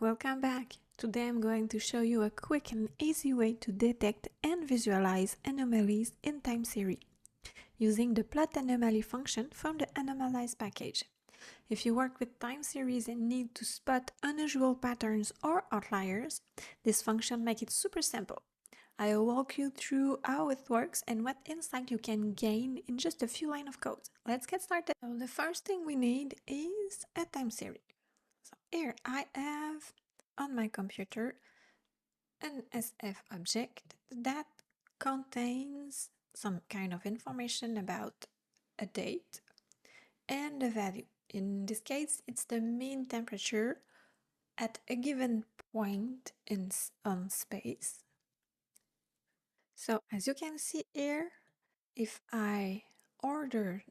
welcome back. Today I'm going to show you a quick and easy way to detect and visualize anomalies in time series using the plot anomaly function from the Anomalize package. If you work with time series and need to spot unusual patterns or outliers, this function makes it super simple. I'll walk you through how it works and what insight you can gain in just a few lines of code. Let's get started. So the first thing we need is a time series. So here I have on my computer an SF object that contains some kind of information about a date and a value. In this case, it's the mean temperature at a given point on space. So as you can see here, if I order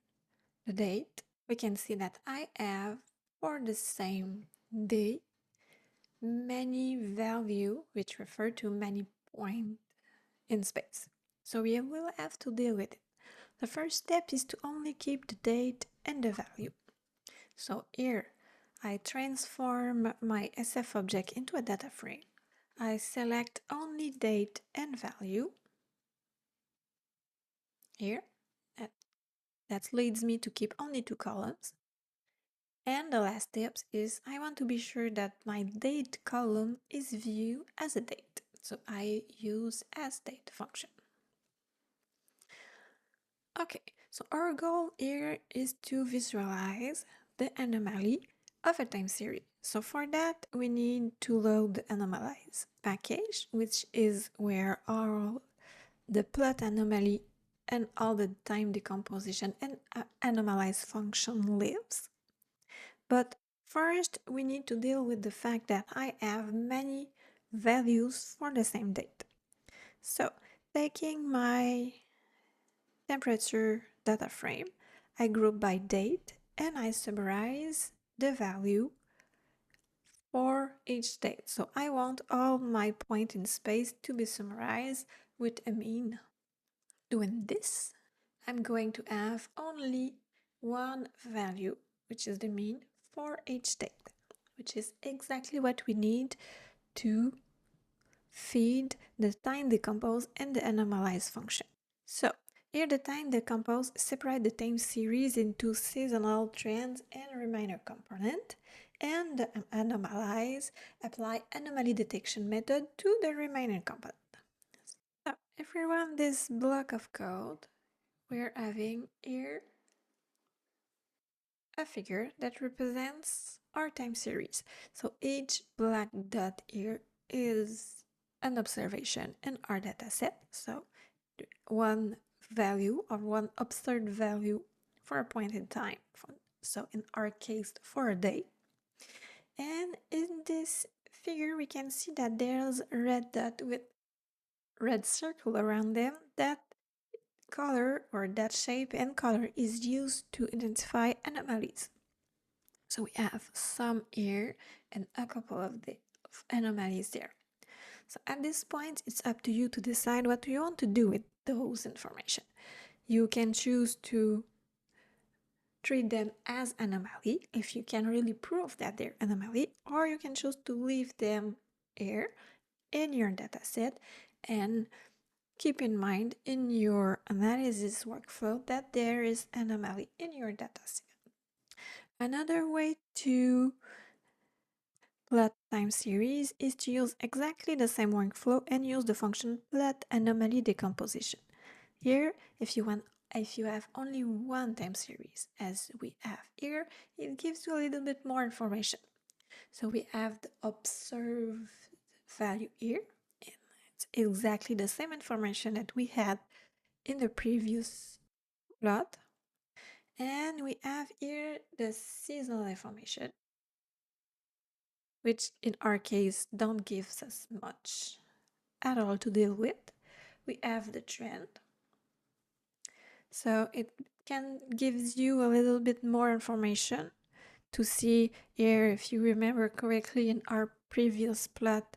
the date, we can see that I have for the same day many value which refer to many points in space. So we will have to deal with it. The first step is to only keep the date and the value. So here I transform my SF object into a data frame. I select only date and value. Here, that leads me to keep only two columns. And the last step is I want to be sure that my date column is viewed as a date. So I use asDate function. Okay, so our goal here is to visualize the anomaly of a time series. So for that, we need to load the Anomalize package, which is where all the plot anomaly and all the time decomposition and Anomalize function lives. But first, we need to deal with the fact that I have many values for the same date. So taking my temperature data frame, I group by date and I summarize the value for each date. So I want all my points in space to be summarized with a mean. Doing this, I'm going to have only one value, which is the mean for each date, which is exactly what we need to feed the time decompose and the Anomalize function. So here the time decompose separate the time series into seasonal trends and remainder component, and the Anomalize apply anomaly detection method to the remainder component. So if we run this block of code, we're having here a figure that represents our time series. So each black dot here is an observation in our data set. So one value or one observed value for a point in time. So in our case, for a day. And in this figure, we can see that there's a red dot with red circle around them. That color or that shape and color is used to identify anomalies. So we have some here and a couple of anomalies there. So at this point, it's up to you to decide what you want to do with those information. You can choose to treat them as anomaly if you can really prove that they're anomaly, or you can choose to leave them here in your dataset and keep in mind in your analysis workflow that there is anomaly in your dataset. Another way to plot time series is to use exactly the same workflow and use the function plot anomaly decomposition. Here, if you have only one time series, as we have here, it gives you a little bit more information. So we have the observed value here, and it's exactly the same information that we had in the previous plot. And we have here the seasonal information, which in our case don't give us much at all to deal with. We have the trend. So it gives you a little bit more information to see here, if you remember correctly in our previous plot,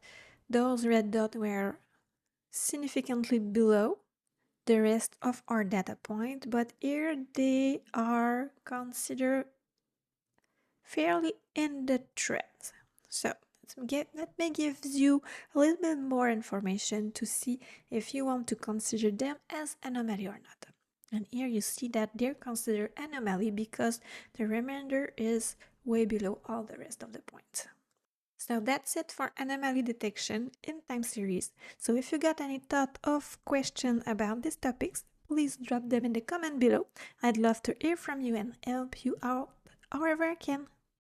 those red dots were significantly below the rest of our data point, but here they are considered fairly in the trend. So that may give you a little bit more information to see if you want to consider them as anomaly or not. And here you see that they're considered anomaly because the remainder is way below all the rest of the points. So that's it for anomaly detection in time series. So if you got any thought of question about these topics, please drop them in the comment below. I'd love to hear from you and help you out however I can.